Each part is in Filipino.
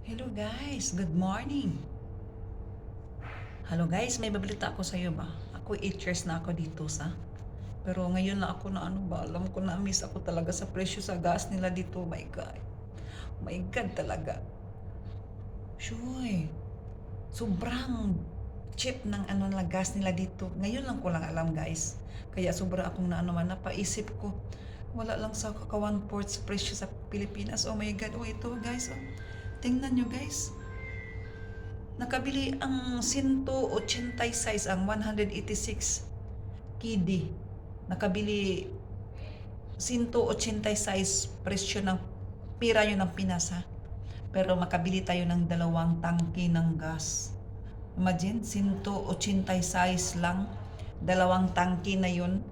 Hello guys, good morning. Hello guys, may babalita ako sa iyo ba? Ako 8 years na ako dito sa. Pero ngayon na ako na ano ba, alam ko na miss ako talaga sa presyo sa gas nila dito. My God. My God talaga. Shuy. Sobrang cheap ng ano na gas nila dito. Ngayon lang ko lang alam guys. Kaya sobra akong naano man napaisip ko. Wala lang sa kaka 1/4 sa presyo sa Pilipinas. Oh my God. Oh ito guys. Oh. Tingnan nyo guys. Nakabili ang 186 ang 186 KD. Nakabili 186 presyo ng pira yun ng Pinas ha. Pero makabili tayo ng 2 tangke ng gas. Imagine, 186 lang. 2 tangke na yun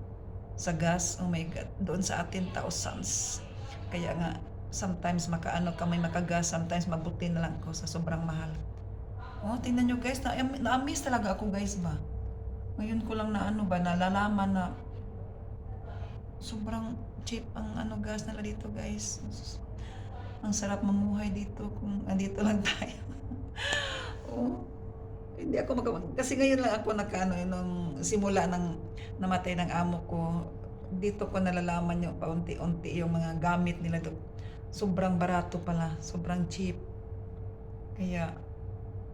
sa gas. Oh my God. Doon sa atin, thousands. Kaya nga, sometimes makaano ka may makagas, sometimes mabuti na lang ko sa sobrang mahal. Oh, tingnan nyo guys, na-amaze talaga ako guys ba. Ngayon ko lang na ano ba, nalalaman na sobrang cheap ang ano gas nila dito guys. Ang sarap mamuhay dito kung andito lang tayo. Oh, hindi ako kasi ngayon lang ako nakaano nung simula ng namatay ng amo ko. Dito ko nalalaman yung paunti-unti yung mga gamit nila doon. Sobrang barato pala, sobrang cheap. Kaya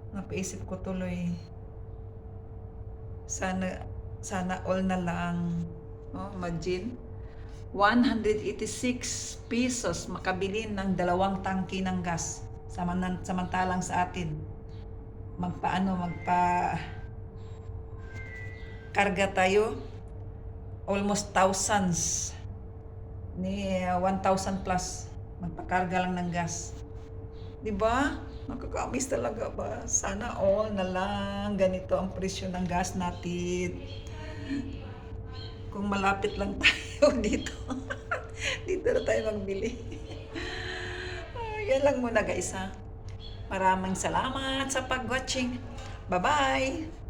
napaisip ko tuloy, sana all na lang. Oh, imagine 186 pesos makabili ng 2 tangke ng gas. Samantalang sa atin magpa karga tayo almost thousands ni 1,000 plus magpakarga lang ng gas. 'Di ba? Nakakamiss talaga ba? Sana all na lang ganito ang presyo ng gas natin. Kung malapit lang tayo dito. Dito na tayo magbili. Yan lang muna guys ha. Maraming salamat sa pag-watching. Bye-bye!